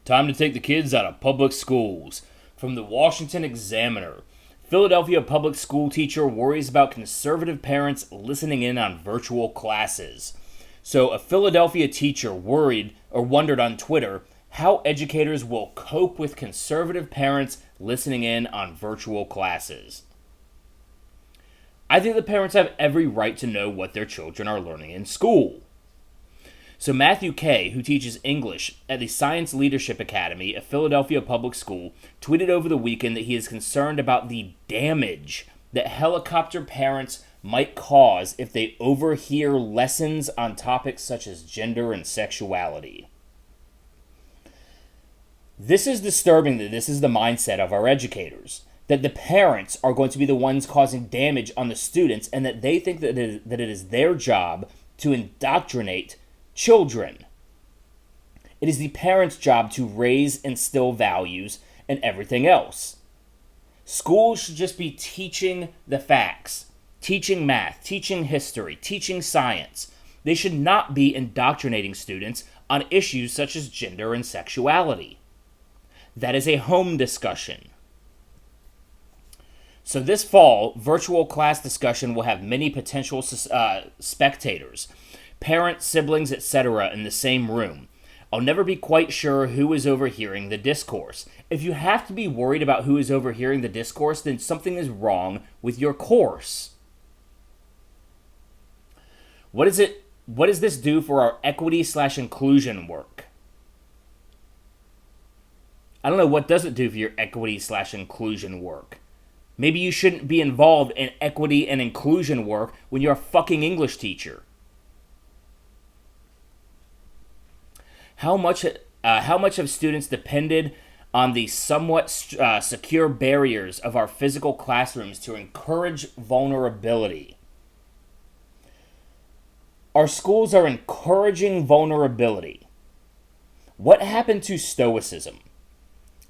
Time to take the kids out of public schools. From the Washington Examiner. Philadelphia public school teacher worries about conservative parents listening in on virtual classes. So a Philadelphia teacher wondered on Twitter how educators will cope with conservative parents listening in on virtual classes. I think the parents have every right to know what their children are learning in school. So Matthew Kay, who teaches English at the Science Leadership Academy, a Philadelphia public school, tweeted over the weekend that he is concerned about the damage that helicopter parents might cause if they overhear lessons on topics such as gender and sexuality. This is disturbing that this is the mindset of our educators, that the parents are going to be the ones causing damage on the students and that they think that it is their job to indoctrinate children. It is the parents' job to raise, instill values, and everything else. Schools should just be teaching the facts, teaching math, teaching history, teaching science. They should not be indoctrinating students on issues such as gender and sexuality. That is a home discussion. So this fall, virtual class discussion will have many potential spectators, parents, siblings, etc. in the same room. I'll never be quite sure who is overhearing the discourse. If you have to be worried about who is overhearing the discourse, then something is wrong with your course. What does this do for our equity/inclusion work? I don't know, what does it do for your equity/inclusion work? Maybe you shouldn't be involved in equity and inclusion work when you're a fucking English teacher. How much have students depended on the somewhat secure barriers of our physical classrooms to encourage vulnerability? Our schools are encouraging vulnerability. What happened to stoicism?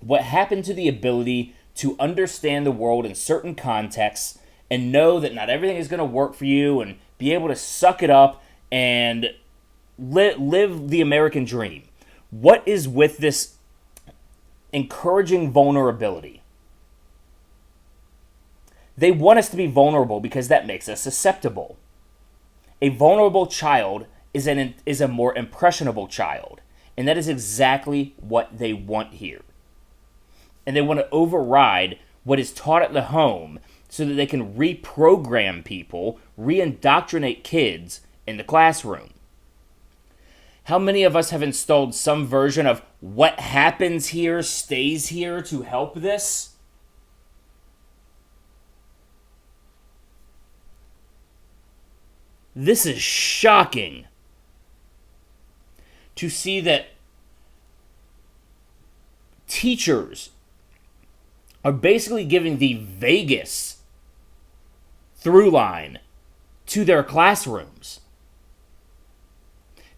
What happened to the ability to understand the world in certain contexts and know that not everything is going to work for you and be able to suck it up and live the American dream? What is with this encouraging vulnerability? They want us to be vulnerable because that makes us susceptible. A vulnerable child is a more impressionable child, and that is exactly what they want here. And they want to override what is taught at the home so that they can reprogram people, re-indoctrinate kids in the classroom. How many of us have installed some version of what happens here stays here to help this? This is shocking to see that teachers are basically giving the Vegas through line to their classrooms.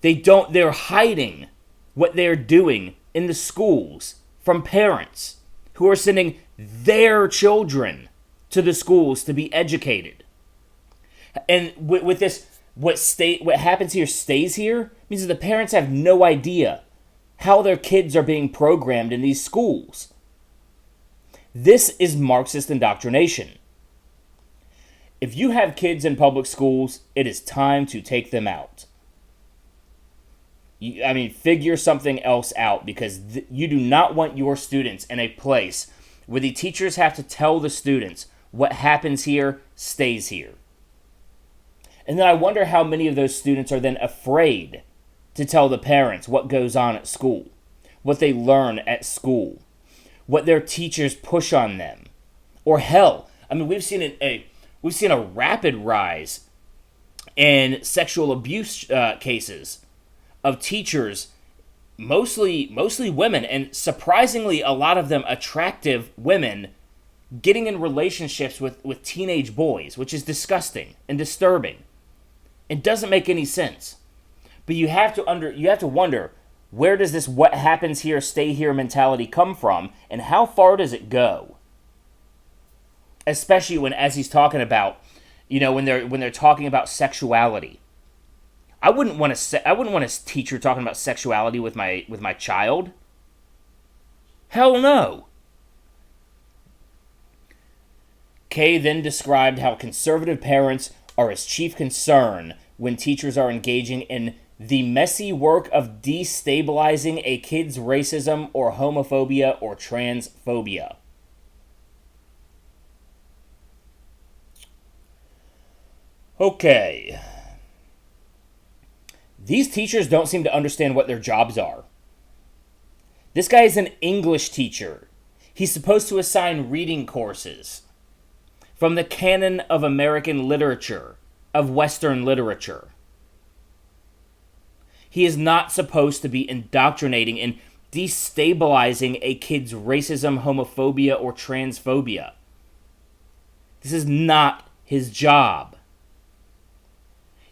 They're hiding what they're doing in the schools from parents who are sending their children to the schools to be educated. And with this, what happens here stays here means that the parents have no idea how their kids are being programmed in these schools. This is Marxist indoctrination. If you have kids in public schools, it is time to take them out. Figure something else out, because you do not want your students in a place where the teachers have to tell the students what happens here stays here. And then I wonder how many of those students are then afraid to tell the parents what goes on at school, what they learn at school, what their teachers push on them. Or hell, we've seen a rapid rise in sexual abuse cases of teachers, mostly women, and surprisingly a lot of them attractive women, getting in relationships with teenage boys, which is disgusting and disturbing. It doesn't make any sense. But you have to wonder, where does this what happens here stay here mentality come from, and how far does it go? Especially when, as he's talking about, when they're talking about sexuality. I wouldn't want a teacher talking about sexuality with my child. Hell no. Kay then described how conservative parents are his chief concern when teachers are engaging in the messy work of destabilizing a kid's racism or homophobia or transphobia. Okay. These teachers don't seem to understand what their jobs are. This guy is an English teacher. He's supposed to assign reading courses from the canon of American literature, of Western literature. He is not supposed to be indoctrinating and destabilizing a kid's racism, homophobia, or transphobia. This is not his job.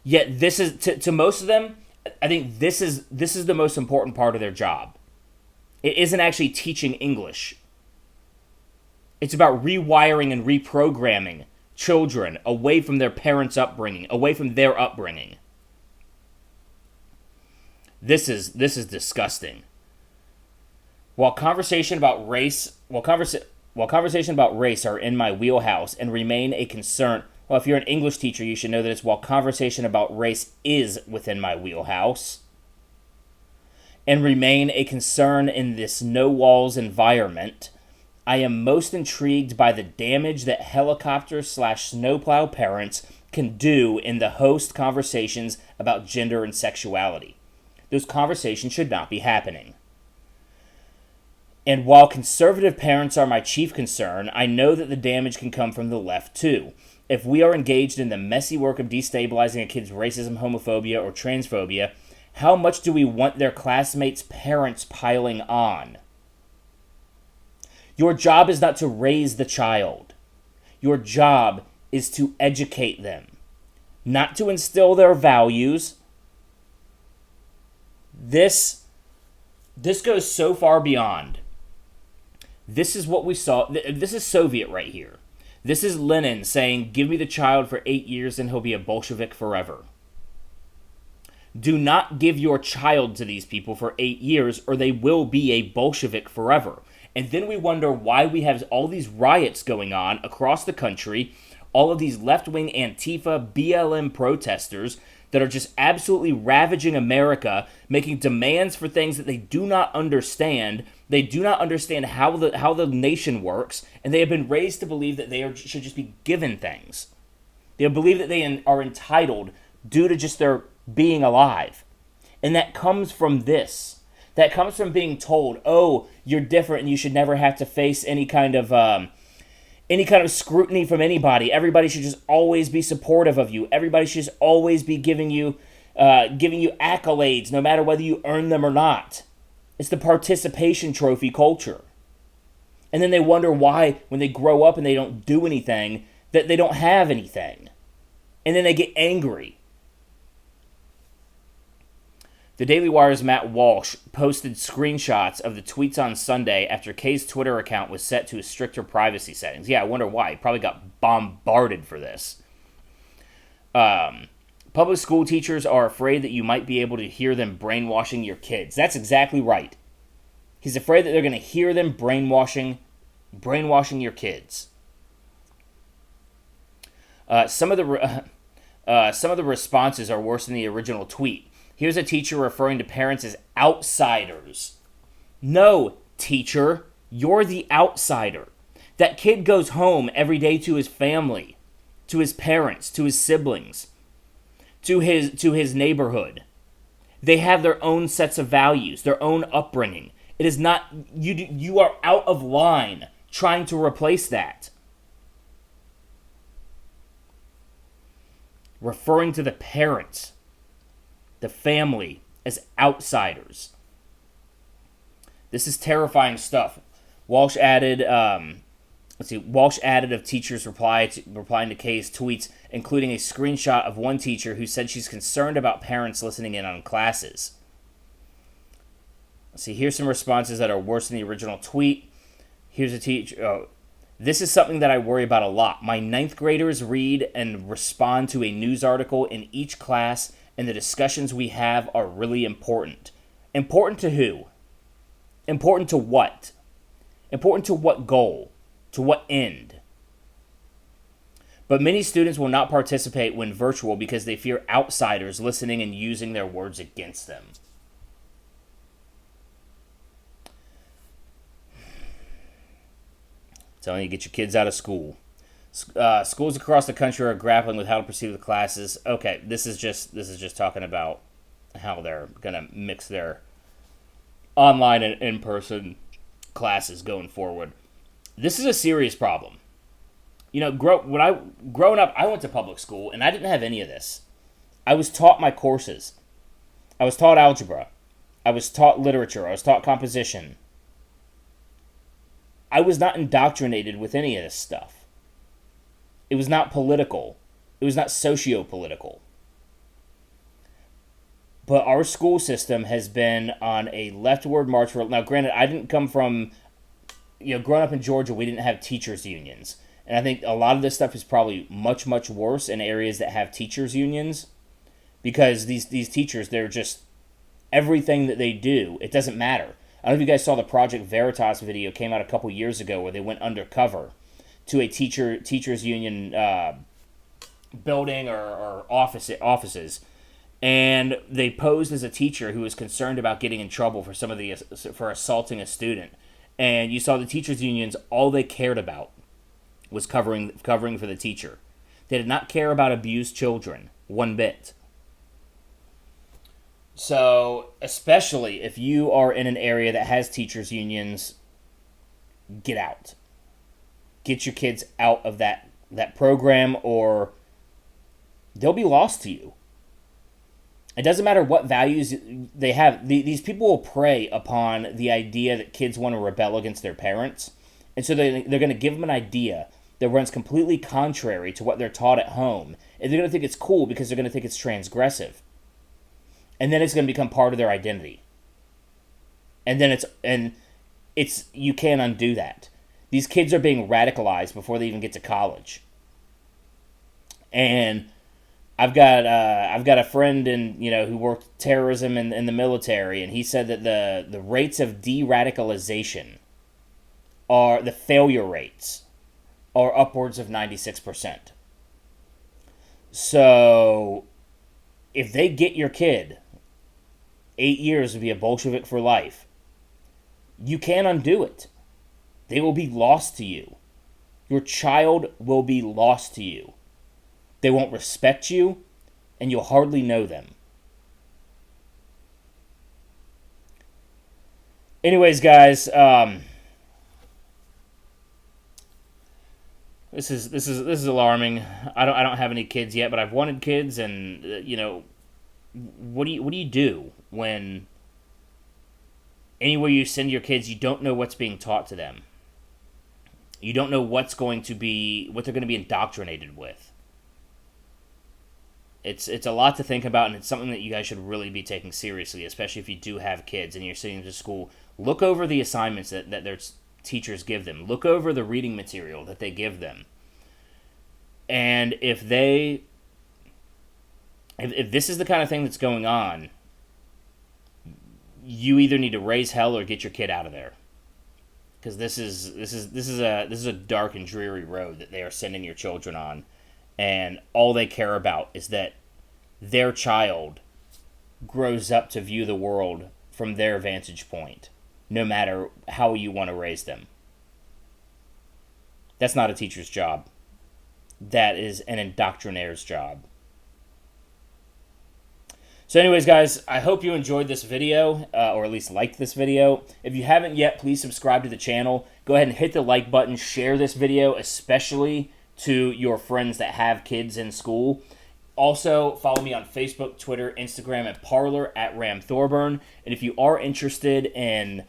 Yet this is, to most of them, I think this is the most important part of their job. It isn't actually teaching English. It's about rewiring and reprogramming children away from their parents' upbringing, away from their upbringing. This is disgusting. While conversation about race are in my wheelhouse and remain a concern. Well, if you're an English teacher, you should know that it's while conversation about race is within my wheelhouse and remain a concern in this no-walls environment, I am most intrigued by the damage that helicopter/snowplow parents can do in the host conversations about gender and sexuality. Those conversations should not be happening. And while conservative parents are my chief concern, I know that the damage can come from the left too. If we are engaged in the messy work of destabilizing a kid's racism, homophobia, or transphobia, how much do we want their classmates' parents piling on? Your job is not to raise the child. Your job is to educate them, not to instill their values. This goes so far beyond. This is what we saw. This is Soviet right here. This is Lenin saying, give me the child for 8 years and he'll be a Bolshevik forever. Do not give your child to these people for 8 years or they will be a Bolshevik forever. And then we wonder why we have all these riots going on across the country, all of these left-wing Antifa, BLM protesters that are just absolutely ravaging America, making demands for things that they do not understand. They do not understand how the nation works, and they have been raised to believe that should just be given things. They believe that they are entitled due to just their being alive. And that comes from this. That comes from being told, oh, you're different and you should never have to face any kind of scrutiny from anybody. Everybody should just always be supportive of you. Everybody should just always be giving you accolades, no matter whether you earn them or not. It's the participation trophy culture. And then they wonder why, when they grow up and they don't do anything, that they don't have anything. And then they get angry. The Daily Wire's Matt Walsh posted screenshots of the tweets on Sunday after Kay's Twitter account was set to stricter privacy settings. Yeah, I wonder why. He probably got bombarded for this. Public school teachers are afraid that you might be able to hear them brainwashing your kids. That's exactly right. He's afraid that they're going to hear them brainwashing your kids. Some of the responses are worse than the original tweet. Here's a teacher referring to parents as outsiders. No, teacher, you're the outsider. That kid goes home every day to his family, to his parents, to his siblings, to his neighborhood. They have their own sets of values, their own upbringing. It is not, you are out of line trying to replace that. Referring to the parents, the family, as outsiders. This is terrifying stuff. Walsh added of teachers replying to Kay's tweets, including a screenshot of one teacher who said she's concerned about parents listening in on classes. Let's see, here's some responses that are worse than the original tweet. Here's a teacher. Oh, this is something that I worry about a lot. My 9th graders read and respond to a news article in each class, and the discussions we have are really important. Important to who? Important to what? Important to what goal? To what end? But many students will not participate when virtual because they fear outsiders listening and using their words against them. Telling you, get your kids out of school. Schools across the country are grappling with how to proceed with classes. Okay, this is just talking about how they're gonna mix their online and in-person classes going forward. This is a serious problem. You know, growing up, I went to public school and I didn't have any of this. I was taught my courses. I was taught algebra. I was taught literature. I was taught composition. I was not indoctrinated with any of this stuff. It was not political. It was not socio-political. But our school system has been on a leftward march. Now, granted, I didn't come from, growing up in Georgia, we didn't have teachers' unions. And I think a lot of this stuff is probably much, much worse in areas that have teachers' unions. Because these teachers, they're just, everything that they do, it doesn't matter. I don't know if you guys saw the Project Veritas video, came out a couple years ago, where they went undercover to a teachers union building or offices, and they posed as a teacher who was concerned about getting in trouble for assaulting a student. And you saw the teachers unions, all they cared about was covering for the teacher. They did not care about abused children one bit. So, especially if you are in an area that has teachers unions, get out. Get your kids out of that program, or they'll be lost to you. It doesn't matter what values they have. These people will prey upon the idea that kids want to rebel against their parents. And so they're going to give them an idea that runs completely contrary to what they're taught at home. And they're going to think it's cool because they're going to think it's transgressive. And then it's going to become part of their identity. And then it's you can't undo that. These kids are being radicalized before they even get to college. And I've got a friend who worked terrorism in the military, and he said that the rates of de-radicalization the failure rates are upwards of 96%. So if they get your kid 8 years to be a Bolshevik for life, you can't undo it. They will be lost to you. Your child will be lost to you. They won't respect you, and you'll hardly know them. Anyways, guys, this is alarming. I don't have any kids yet, but I've wanted kids, and what do you do when anywhere you send your kids, you don't know what's being taught to them. You don't know what they're going to be indoctrinated with. It's a lot to think about, and it's something that you guys should really be taking seriously, especially if you do have kids and you're sending them to school. Look over the assignments that their teachers give them. Look over the reading material that they give them. And if this is the kind of thing that's going on, you either need to raise hell or get your kid out of there. Because this is a dark and dreary road that they are sending your children on, and all they care about is that their child grows up to view the world from their vantage point, no matter how you want to raise them. That's not a teacher's job. That is an indoctrinator's job. So anyways, guys, I hope you enjoyed this video, or at least liked this video. If you haven't yet, please subscribe to the channel. Go ahead and hit the like button. Share this video, especially to your friends that have kids in school. Also, follow me on Facebook, Twitter, Instagram, and Parler at Thorburn. And if you are interested in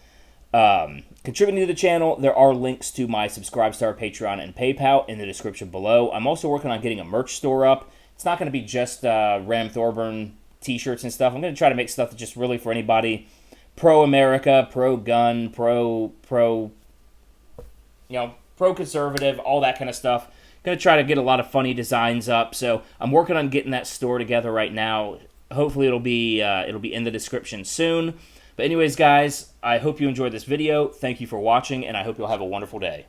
contributing to the channel, there are links to my Subscribestar, Patreon, and PayPal in the description below. I'm also working on getting a merch store up. It's not going to be just Thorburn t-shirts and stuff. I'm going to try to make stuff that's just really for anybody pro-America, pro-gun, pro-conservative, all that kind of stuff. Going to try to get a lot of funny designs up. So I'm working on getting that store together right now. Hopefully it'll be in the description soon. But anyways, guys, I hope you enjoyed this video. Thank you for watching, and I hope you'll have a wonderful day.